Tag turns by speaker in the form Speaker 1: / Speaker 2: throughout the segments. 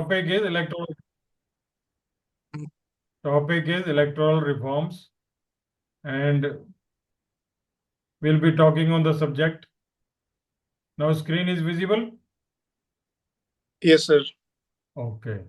Speaker 1: Topic is electoral reforms, and we'll be talking on the subject. Now screen is visible.
Speaker 2: Yes, sir.
Speaker 1: Okay.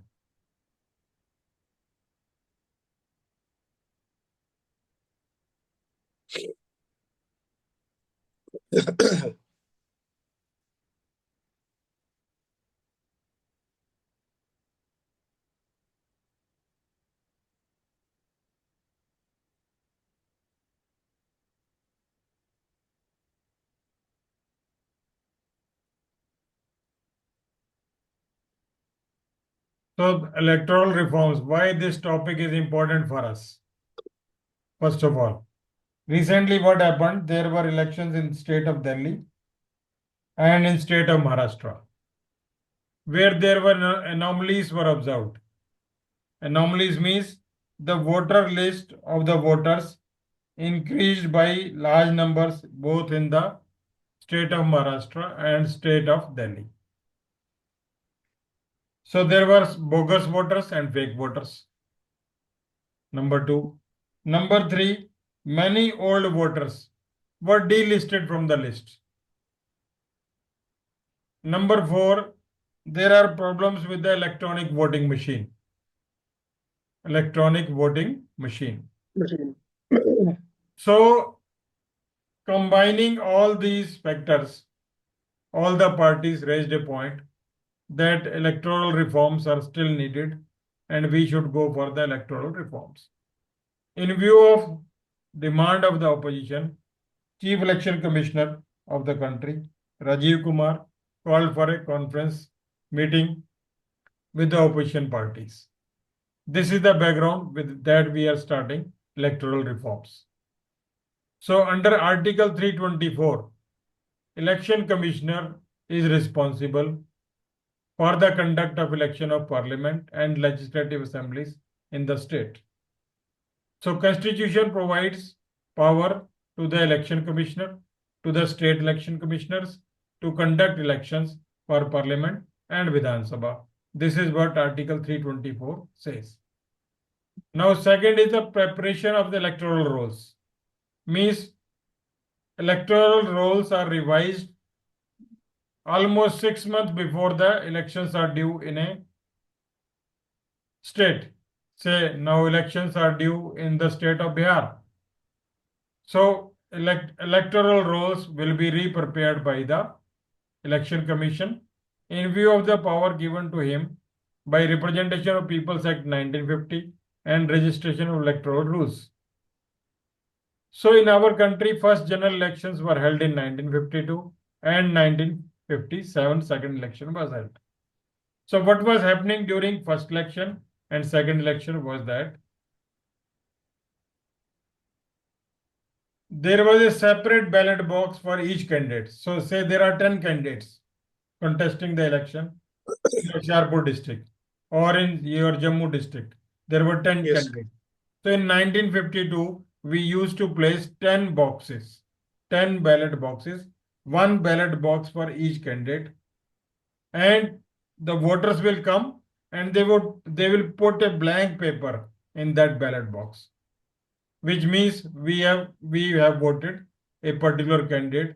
Speaker 1: So electoral reforms, why this topic is important for us? First of all, recently what happened? There were elections in state of Delhi and in state of Maharashtra, where there were anomalies were observed. Anomalies means the voter list of the voters increased by large numbers both in the state of Maharashtra and state of Delhi. So there were bogus voters and fake voters. Number two. Number three, many old voters were delisted from the list. Number four, there are problems with the electronic voting machine. Electronic voting machine. So combining all these factors, all the parties raised a point that electoral reforms are still needed and we should go for the electoral reforms. In view of demand of the opposition, Chief Election Commissioner of the country, Rajiv Kumar, called for a conference meeting with the opposition parties. This is the background with that we are starting electoral reforms. So under Article 324, Election Commissioner is responsible for the conduct of election of parliament and legislative assemblies in the state. So Constitution provides power to the election commissioner, to the state election commissioners to conduct elections for parliament and Vidhan Sabha. This is what Article 324 says. Now second is the preparation of the electoral rolls. Means electoral rolls are revised almost 6 months before the elections are due in a state. Say now elections are due in the state of Bihar. So electoral rolls will be re-prepared by the Election Commission in view of the power given to him by Representation of People's Act 1950 and registration of electoral rules. So in our country, first general elections were held in 1952 and 1957 second election was held. So what was happening during first election and second election was that there was a separate ballot box for each candidate. So say there are 10 candidates contesting the election in Hoshiarpur district or in your Jammu district. There were 10
Speaker 2: Yes.
Speaker 1: candidates. So in 1952, we used to place 10 boxes, 10 ballot boxes, one ballot box for each candidate. And the voters will come and they will put a blank paper in that ballot box, which means we have voted a particular candidate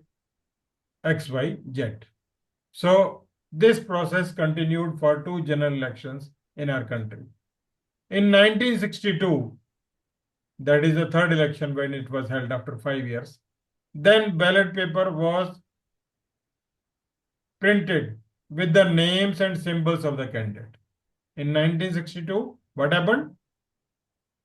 Speaker 1: XYZ. So this process continued for two general elections in our country. In 1962, that is the third election when it was held after 5 years, then ballot paper was printed with the names and symbols of the candidate. In 1962, what happened?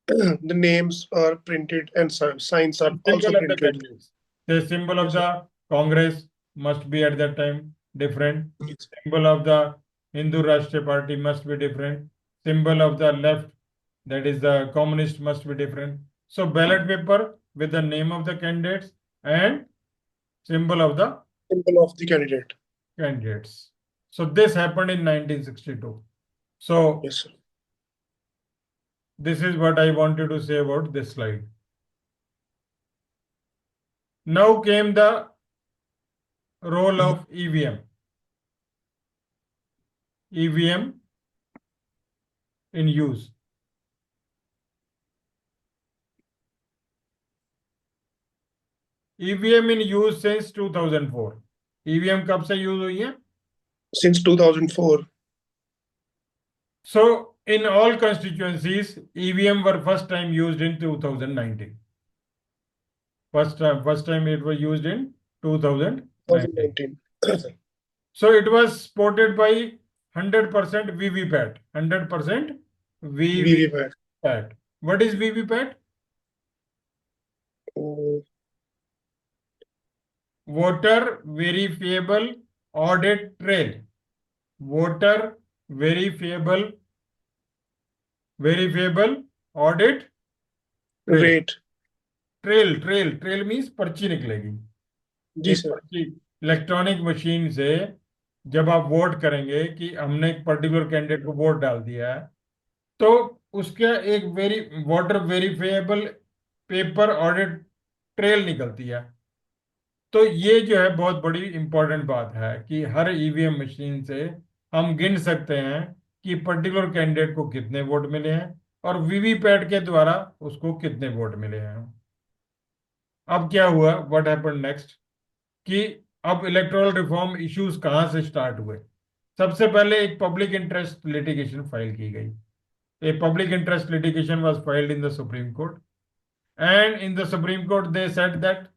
Speaker 2: The names are printed and signs are also
Speaker 1: Symbol of the
Speaker 2: printed.
Speaker 1: candidates. The symbol of
Speaker 2: Yes, sir.
Speaker 1: the Congress must be at that time different.
Speaker 2: Yes.
Speaker 1: Symbol of the Hindu Rashtriya Party must be different. Symbol of the left, that is the communist, must be different. So ballot paper with the name of the candidates and symbol of the
Speaker 2: Symbol of the candidate.
Speaker 1: candidates. So this happened in 1962. So
Speaker 2: Yes, sir.
Speaker 1: this is what I wanted to say about this slide. Now came the role of EVM. EVM in use? EVM in use since 2004. EVM कब से use हुई है?
Speaker 2: Since 2004.
Speaker 1: So in all constituencies, EVM were first time used in 2019. First time it was used in 2019.
Speaker 2: 2019.
Speaker 1: So it was supported by 100% VVPAT. 100%
Speaker 2: VVPAT.
Speaker 1: VVPAT. What is VVPAT?
Speaker 2: Oh,
Speaker 1: Voter Verifiable Audit Trail. Voter Verifiable Audit Trail.
Speaker 2: rate.
Speaker 1: Trail means पर्ची निकलेगी।
Speaker 2: जी
Speaker 1: एक
Speaker 2: sir.
Speaker 1: पर्ची electronic machine से जब आप vote करेंगे कि हमने एक पर्टिकुलर कैंडिडेट को वोट डाल दिया है, तो उसका एक voter verifiable paper audit trail निकलती है। तो ये जो है बहुत बड़ी इंपॉर्टेंट बात है कि हर ईवीएम मशीन से हम गिन सकते हैं कि पर्टिकुलर कैंडिडेट को कितने वोट मिले हैं और वीवीपैट के द्वारा उसको कितने वोट मिले हैं। अब क्या हुआ, व्हाट हैपेंड नेक्स्ट, कि अब इलेक्टोरल रिफॉर्म इश्यूज कहां से स्टार्ट हुए। सबसे पहले एक पब्लिक इंटरेस्ट लिटिगेशन फाइल की गई। A public interest litigation was filed in the supreme court, and in the supreme court they said that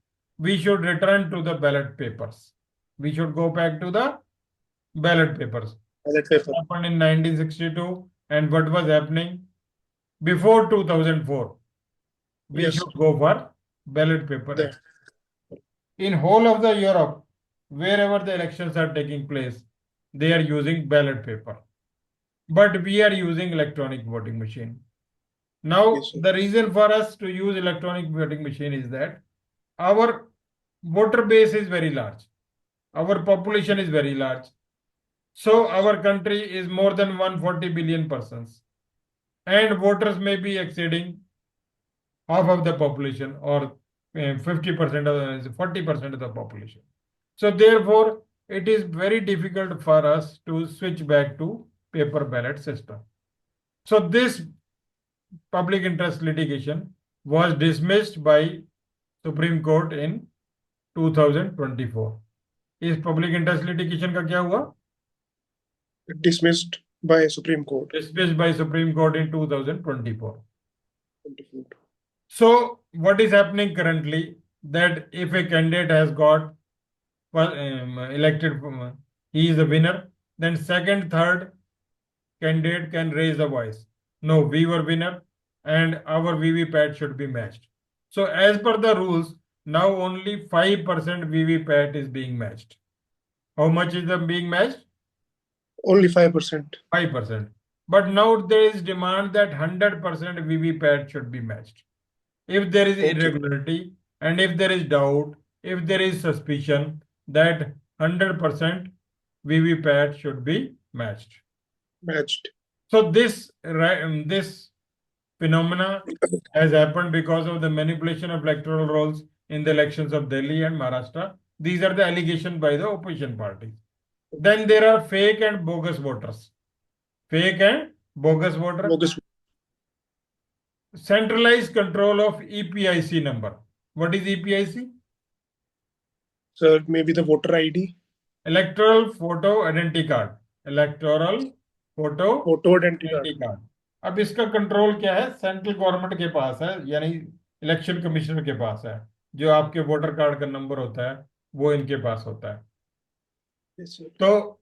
Speaker 1: we should return to the ballot papers. We should go back to the ballot papers.
Speaker 2: Ballot paper.
Speaker 1: Happened in 1962, and what was happening before 2004? We
Speaker 2: Yes,
Speaker 1: should
Speaker 2: sir.
Speaker 1: go for ballot paper.
Speaker 2: That.
Speaker 1: In whole of the Europe, wherever the elections are taking place, they are using ballot paper. But we are using electronic voting machine. Now,
Speaker 2: Yes, sir.
Speaker 1: the reason for us to use electronic voting machine is that our voter base is very large. Our population is very large. So our country is more than 140 billion persons. And voters may be exceeding half of the population, or 50% of the 40% of the population. So therefore, it is very difficult for us to switch back to paper ballot system. So this public interest litigation was dismissed by Supreme Court in 2024. इस public interest litigation का क्या हुआ?
Speaker 2: Dismissed by Supreme Court.
Speaker 1: Dismissed by Supreme Court in 2024.
Speaker 2: 24.
Speaker 1: So what is happening currently, that if a candidate has got elected, he is a winner, then second, third candidate can raise the voice. No, we were winner and our VVPAT should be matched. So as per the rules, now only 5% VVPAT is being matched. How much is the being matched?
Speaker 2: Only 5%.
Speaker 1: 5%. But now there is demand that 100% VVPAT should be matched. If there is
Speaker 2: Okay.
Speaker 1: irregularity and if there is doubt, if there is suspicion, that 100% VVPAT should be matched.
Speaker 2: Matched.
Speaker 1: So this phenomena has happened because of the manipulation of electoral rolls in the elections of Delhi and Maharashtra. These are the allegations by the opposition parties. Then there are fake and bogus voters. Fake and bogus voter.
Speaker 2: Bogus.
Speaker 1: Centralized control of EPIC number. What is EPIC?
Speaker 2: Sir, maybe the voter ID.
Speaker 1: Electoral Photo Identity Card. Electoral Photo
Speaker 2: Photo identity card.
Speaker 1: Identity Card. अब इसका control क्या है? Central government के पास है, यानी election commissioner के पास है। जो आपके वोटर कार्ड का नंबर होता है वो इनके पास होता है।
Speaker 2: Yes, sir.
Speaker 1: तो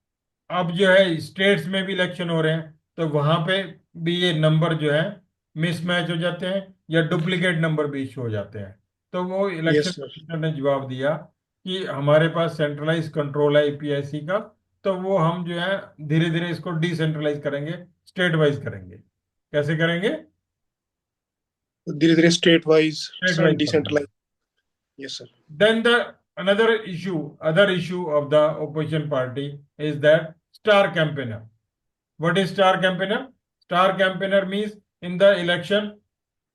Speaker 1: अब जो है स्टेट्स में भी इलेक्शन हो रहे हैं, तो वहां पे भी ये नंबर जो है मिसमैच हो जाते हैं या डुप्लीकेट नंबर भी इशू हो जाते हैं। तो वो इलेक्शन
Speaker 2: Yes, sir.
Speaker 1: कमिश्नर ने जवाब दिया कि हमारे पास सेंट्रलाइज कंट्रोल है ईपीआईसी का, तो वो हम जो है धीरे धीरे इसको डिसेंट्रलाइज करेंगे, स्टेट वाइज करेंगे। कैसे करेंगे?
Speaker 2: धीरे-धीरे state wise
Speaker 1: state
Speaker 2: and
Speaker 1: wise करेंगे।
Speaker 2: decentralized. Yes, sir.
Speaker 1: Then the other issue of the opposition party is that star campaigner. What is star campaigner? Star campaigner means in the election,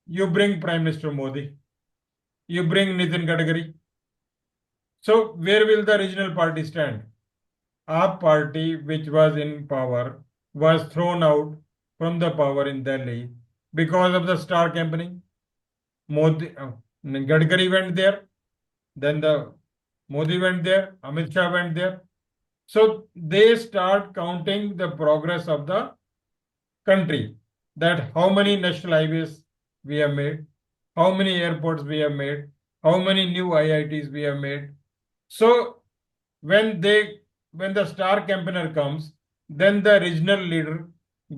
Speaker 1: you bring Prime Minister Modi, you bring Nitin Gadkari. So where will the regional party stand? AAP party, which was in power, was thrown out from the power in Delhi because of the star campaigning. Modi, Gadkari went there, then the Modi went there, Amit Shah went there. So they start counting the progress of the country, that how many national highways we have made, how many airports we have made, how many new IITs we have made. So when they when the star campaigner comes, then the regional leader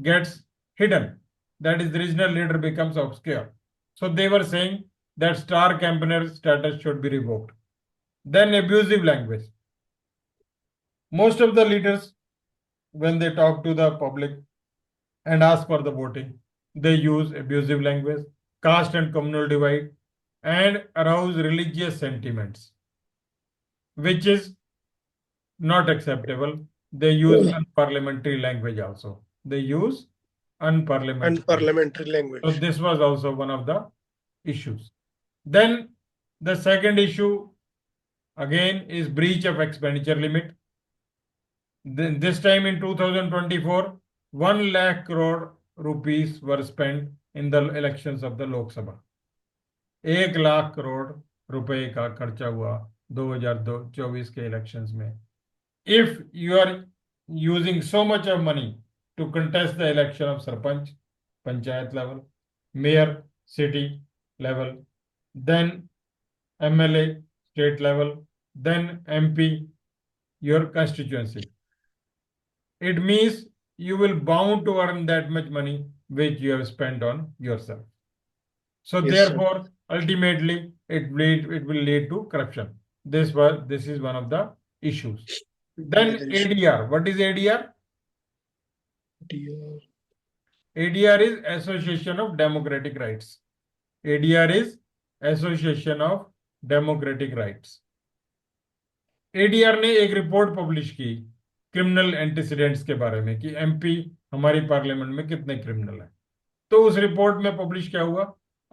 Speaker 1: gets hidden. That is, the regional leader becomes obscure. So they were saying that star campaigner status should be revoked. Then abusive language. Most of the leaders, when they talk to the public and ask for the voting, they use abusive language, caste and communal divide, and arouse religious sentiments, which is not acceptable. They use unparliamentary language also. They use
Speaker 2: And
Speaker 1: unparliamentary language.
Speaker 2: parliamentary
Speaker 1: So
Speaker 2: language.
Speaker 1: this was also one of the issues. Then the second issue again is breach of expenditure limit. Then this time in 2024, 1 lakh crore rupees were spent in the elections of the Lok Sabha. 1 lakh crore रुपए का खर्चा हुआ 2024 के elections में. If you are using so much of money to contest the election of sarpanch, panchayat level, mayor, city level, then MLA, state level, then MP, your constituency, it means you will bound to earn that much money which you have spent on yourself. So
Speaker 2: Yes, sir.
Speaker 1: therefore, ultimately, it will lead to corruption. This is one of the issues. Then
Speaker 2: Major issue.
Speaker 1: ADR. What is ADR?
Speaker 2: Dear.
Speaker 1: ADR is Association of Democratic Rights. ADR is Association of Democratic Rights. ADR ने एक report publish की criminal antecedents के बारे में कि MP हमारी parliament में कितने क्रिमिनल हैं. तो उस रिपोर्ट में पब्लिश क्या हुआ?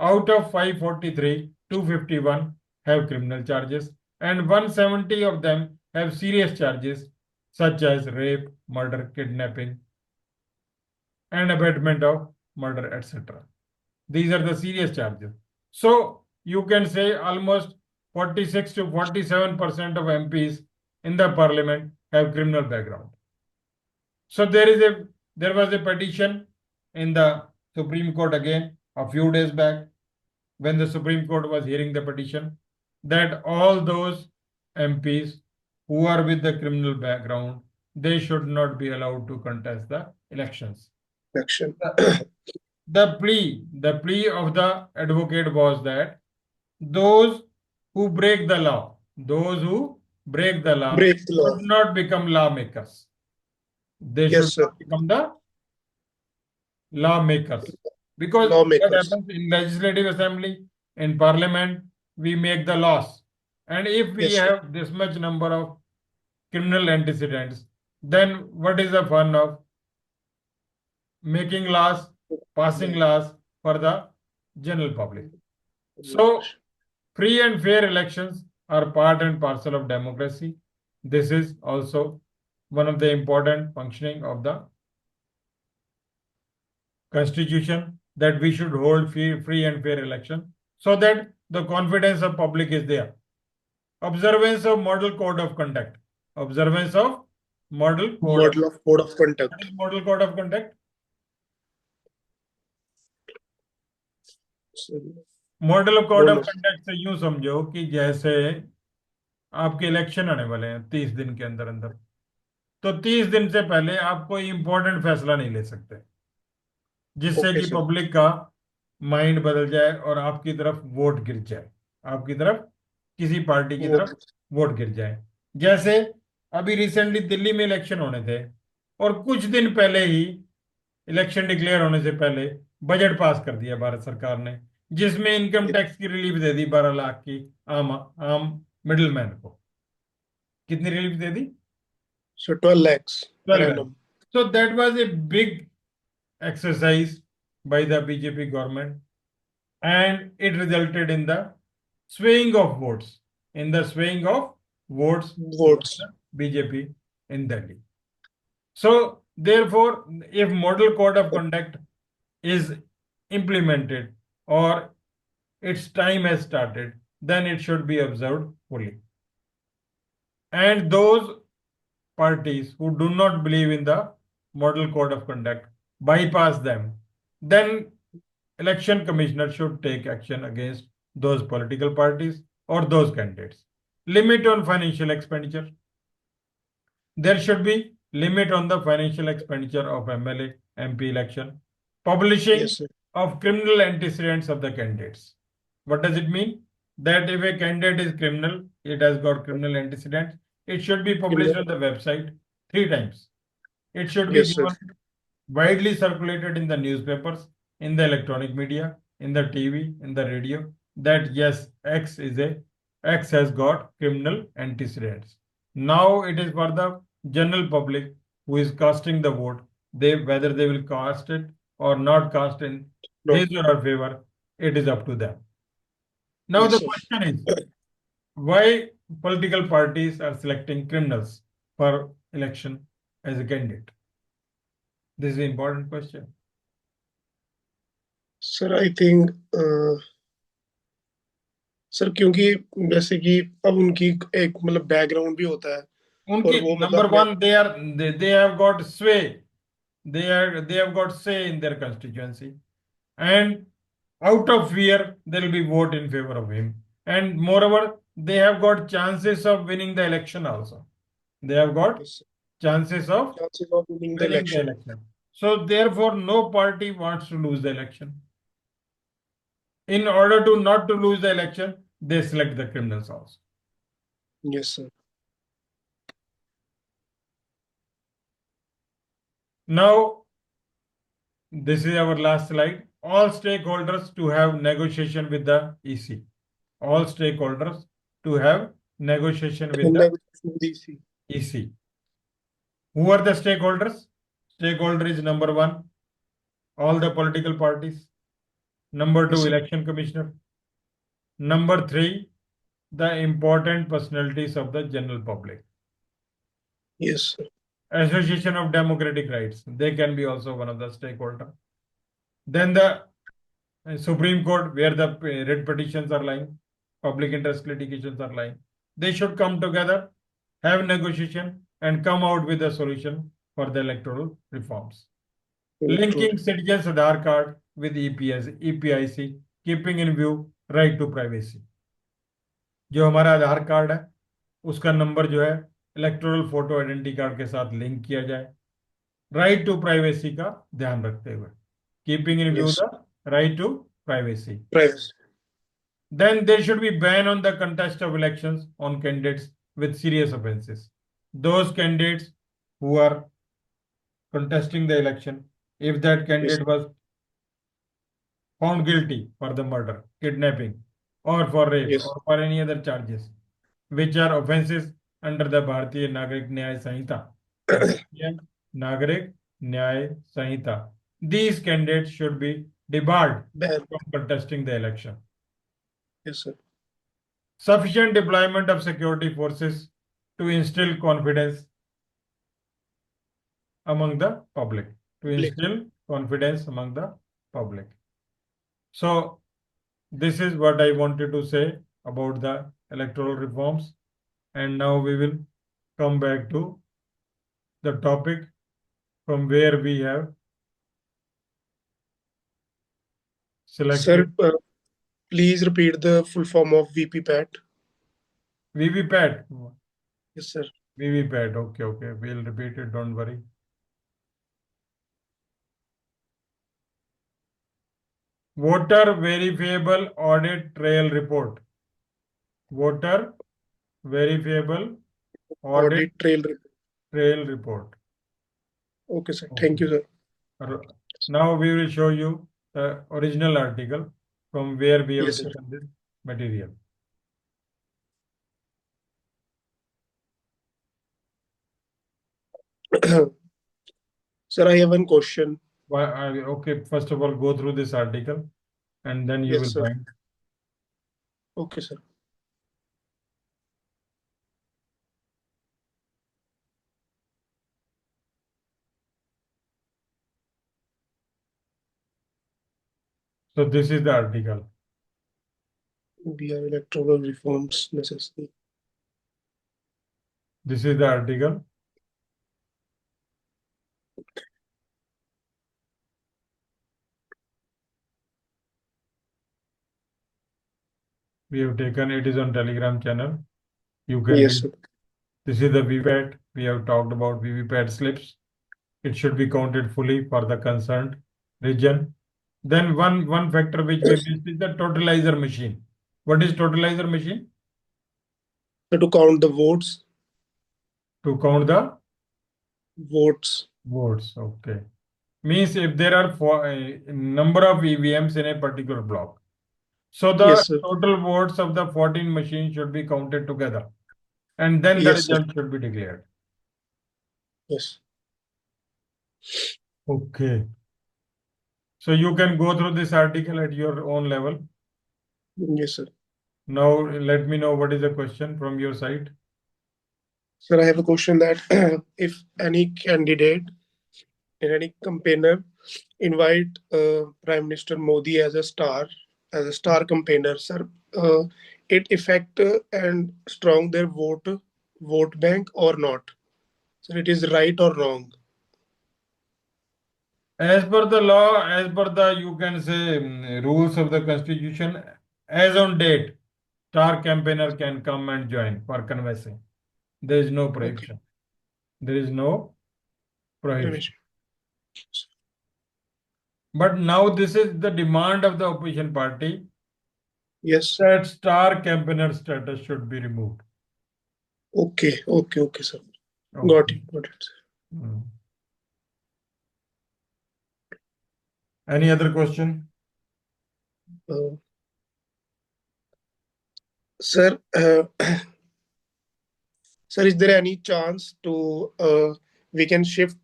Speaker 1: Out of 543, 251 have criminal charges and 170 of them have serious charges such as rape, murder, kidnapping, and abetment of murder, etc. These are the serious charges. So you can say almost 46 to 47% of MPs in the parliament have criminal background. So there was a petition in the Supreme Court again a few days back, when the Supreme Court was hearing the petition, that all those MPs who are with the criminal background, they should not be allowed to contest the elections.
Speaker 2: Action.
Speaker 1: The plea of the advocate was that those who break the law,
Speaker 2: Break the law.
Speaker 1: should not become lawmakers. They
Speaker 2: Yes,
Speaker 1: should
Speaker 2: sir.
Speaker 1: not become the lawmakers. Because what
Speaker 2: Lawmakers.
Speaker 1: happens in legislative assembly, in parliament, we make the laws. And if we
Speaker 2: Yes, sir.
Speaker 1: have this much number of criminal antecedents, then what is the fun of making laws, passing laws for the general public? So, free and fair elections are part and parcel of democracy. This is also one of the important functioning of the constitution, that we should hold free and fair election so that the confidence of public is there. Observance of model code of conduct. Observance of model code of,
Speaker 2: Model of code of conduct.
Speaker 1: what is model code of conduct? Model code of
Speaker 2: बोलो.
Speaker 1: Conduct से यूं समझो कि जैसे आपके election आने वाले हैं 30 दिन के अंदर अंदर, तो 30 दिन से पहले आप कोई इंपॉर्टेंट फैसला नहीं ले सकते जिससे
Speaker 2: Okay,
Speaker 1: कि
Speaker 2: sir.
Speaker 1: पब्लिक का माइंड बदल जाए और आपकी तरफ वोट गिर जाए, आपकी तरफ किसी पार्टी की तरफ वोट गिर जाए. जैसे अभी रिसेंटली दिल्ली में इलेक्शन होने थे और कुछ दिन पहले ही, इलेक्शन डिक्लेयर होने से पहले, बजट पास कर दिया भारत सरकार ने, जिसमें इनकम टैक्स की रिलीफ दे दी 12 लाख की आम आम मिडिल मैन को. कितनी relief they the?
Speaker 2: So 12 lakhs.
Speaker 1: 12
Speaker 2: per
Speaker 1: lakh.
Speaker 2: annum.
Speaker 1: So that was a big exercise by the BJP government, and it resulted in the swaying of votes,
Speaker 2: Votes.
Speaker 1: BJP in Delhi. So Therefore, if model code of conduct is implemented or its time has started, then it should be observed fully. And those parties who do not believe in the model code of conduct bypass them, then election commissioner should take action against those political parties or those candidates. Limit on financial expenditure. There should be limit on the financial expenditure of MLA, MP election.
Speaker 2: Yes,
Speaker 1: Publishing
Speaker 2: sir.
Speaker 1: of criminal antecedents of the candidates. What does it mean? That if a candidate is criminal, it has got criminal antecedents, it should be
Speaker 2: In the,
Speaker 1: published on the website 3 times. It should be
Speaker 2: yes, sir.
Speaker 1: given widely circulated in the newspapers, in the electronic media, in the TV, in the radio, that yes, X has got criminal antecedents. Now it is for the general public who is casting the vote. They whether they will cast it or not cast in
Speaker 2: No.
Speaker 1: his or her favor, it is up to them. Now
Speaker 2: Yes,
Speaker 1: the
Speaker 2: sir.
Speaker 1: question is why political parties are selecting criminals for election as a candidate. This is an important question.
Speaker 2: Sir I think sir क्योंकि जैसे कि अब उनकी एक मतलब background भी होता है और
Speaker 1: उनकी
Speaker 2: वो मतलब
Speaker 1: नंबर
Speaker 2: अपने
Speaker 1: one they have got sway. They have got say in their constituency. And out of fear, there will be vote in favor of him. And moreover, they have got chances of winning the election also. They have got chances of
Speaker 2: chances of winning the
Speaker 1: winning the
Speaker 2: election
Speaker 1: election. So therefore, no party wants to lose the election. In order to not to lose the election, they select the criminals also.
Speaker 2: Yes sir
Speaker 1: Now, this is our last slide. All stakeholders to have negotiation with the EC. All stakeholders to have negotiation with the EC. Who are the stakeholders? Stakeholder is number one, all the political parties. Number two,
Speaker 2: yes
Speaker 1: election commissioner. Number three, the important personalities of the general public.
Speaker 2: Yes sir
Speaker 1: Association of Democratic Rights. They can be also one of the stakeholder. Then the Supreme Court, where the writ petitions are lying, public interest litigations are lying. They should come together, have negotiation, and come out with a solution for the electoral reforms. Linking citizens' Aadhaar card with EPIC, keeping in view right to privacy. जो हमारा आधार card है उसका number जो है electoral photo identity card के साथ link किया जाए राइट टू प्राइवेसी का ध्यान रखते हुए keeping in view
Speaker 2: yes
Speaker 1: the right to privacy.
Speaker 2: Privacy
Speaker 1: Then there should be ban on the contest of elections on candidates with serious offences. Those candidates who are contesting the election, if that
Speaker 2: yes
Speaker 1: candidate was found guilty for the murder, kidnapping, or for rape,
Speaker 2: yes
Speaker 1: or for any other charges, which are offences under the Bharatiya Nagarik Nyaya Sanhita. Bharatiya Nagarik Nyaya Sanhita. These candidates should be debarred
Speaker 2: ban
Speaker 1: from contesting the election.
Speaker 2: Yes sir
Speaker 1: Sufficient deployment of security forces to instill confidence among the public. To instill confidence among the public. So, this is what I wanted to say about the electoral reforms. And now we will come back to the topic from where we have
Speaker 2: sir
Speaker 1: selected
Speaker 2: please repeat the full form of VVPAT
Speaker 1: VVPAT.
Speaker 2: Yes sir
Speaker 1: VVPAT. Okay, okay. We'll repeat it. Don't worry. Voter verifiable audit trail report. Voter verifiable audit
Speaker 2: audit trail
Speaker 1: trail report.
Speaker 2: Okay sir
Speaker 1: Okay.
Speaker 2: Thank you sir
Speaker 1: Now we will show you the original article from where we have
Speaker 2: yes sir
Speaker 1: taken this material.
Speaker 2: Sir I have one question
Speaker 1: Okay, first of all, go through this article and then you will
Speaker 2: yes sir
Speaker 1: find.
Speaker 2: Okay sir
Speaker 1: So this is the article.
Speaker 2: We are electoral reforms necessary.
Speaker 1: This is the article. We have taken it is on Telegram channel. You can
Speaker 2: Yes,
Speaker 1: read.
Speaker 2: sir.
Speaker 1: This is the VPAT. We have talked about VVPAT slips. It should be counted fully for the concerned region. Then one factor which we missed is the totalizer machine. What is totalizer machine?
Speaker 2: So to count the votes,
Speaker 1: To count the
Speaker 2: votes.
Speaker 1: votes. Okay. Means if there are a number of EVMs in a particular block. So the
Speaker 2: Yes, sir.
Speaker 1: total votes of the 14 machines should be counted together. And then the
Speaker 2: Yes, sir.
Speaker 1: result should be declared.
Speaker 2: Yes.
Speaker 1: Okay. So you can go through this article at your own level.
Speaker 2: Yes, sir.
Speaker 1: Now let me know what is the question from your side.
Speaker 2: Sir, I have a question that if any candidate in any campaigner invite Prime Minister Modi as a star campaigner, sir, it affect and strong their vote bank or not? So it is right or wrong?
Speaker 1: As per the law, as per the you can say rules of the constitution, as on date, star campaigner can come and join for canvassing. There is no
Speaker 2: Okay.
Speaker 1: prohibition. There is no prohibition.
Speaker 2: Permission.
Speaker 1: But now this is the demand of the opposition party
Speaker 2: Yes.
Speaker 1: that star campaigner status should be removed.
Speaker 2: Okay. Okay. Okay, sir. Got
Speaker 1: Okay.
Speaker 2: it. Got it.
Speaker 1: Hmm. Any other question?
Speaker 2: Uh, sir, sir, is there any chance to we can shift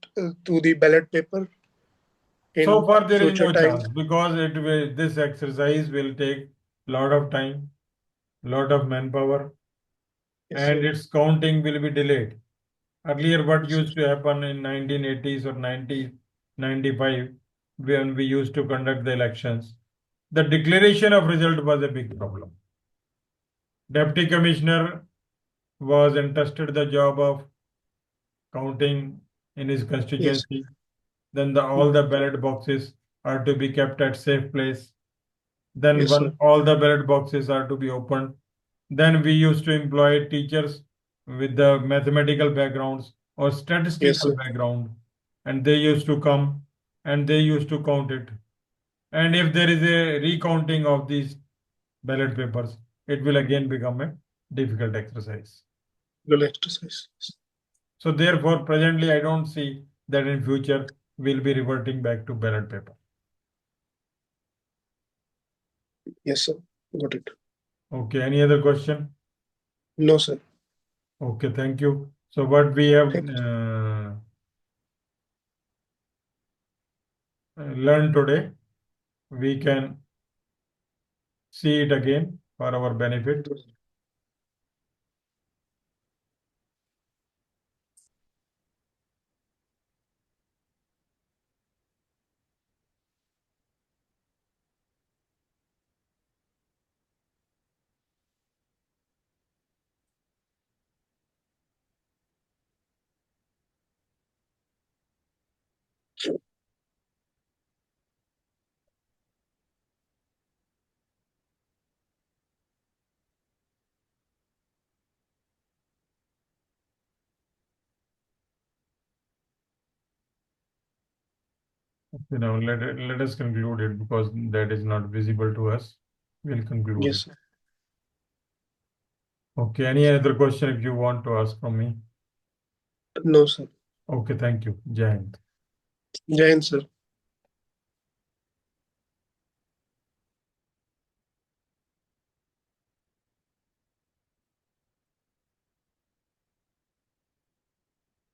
Speaker 2: to the ballot paper
Speaker 1: So
Speaker 2: in
Speaker 1: far, there is
Speaker 2: future
Speaker 1: no
Speaker 2: time?
Speaker 1: chance because this exercise will take lot of time, lot of manpower,
Speaker 2: Yes,
Speaker 1: and
Speaker 2: sir.
Speaker 1: its counting will be delayed. Earlier, what
Speaker 2: Yes, sir.
Speaker 1: used to happen in 1980s or 1995, when we used to conduct the elections, the declaration of result was a big problem. Deputy Commissioner was entrusted the job of counting in his
Speaker 2: Yes.
Speaker 1: constituency. Then all the ballot boxes are to be kept at safe place. Then
Speaker 2: Yes, sir.
Speaker 1: all the ballot boxes are to be opened. Then we used to employ teachers with the mathematical backgrounds or
Speaker 2: Yes,
Speaker 1: statistical
Speaker 2: sir.
Speaker 1: background, and they used to come and they used to count it. And if there is a recounting of these ballot papers, it will again become a difficult exercise.
Speaker 2: Will exercise.
Speaker 1: So therefore, presently, I don't see that in future we'll be reverting back to ballot paper.
Speaker 2: Yes, sir. Got it.
Speaker 1: Okay, any other question?
Speaker 2: No, sir.
Speaker 1: Okay, thank you. So what we have
Speaker 2: Thank you.
Speaker 1: learned today, we can see it again for our benefit. Let us conclude it because that is not visible to us. We'll conclude
Speaker 2: Yes,
Speaker 1: it.
Speaker 2: sir.
Speaker 1: Okay, any other question if you want to ask from me?
Speaker 2: No, sir.
Speaker 1: Okay, thank you. Jai Hind.
Speaker 2: Jai Hind, sir.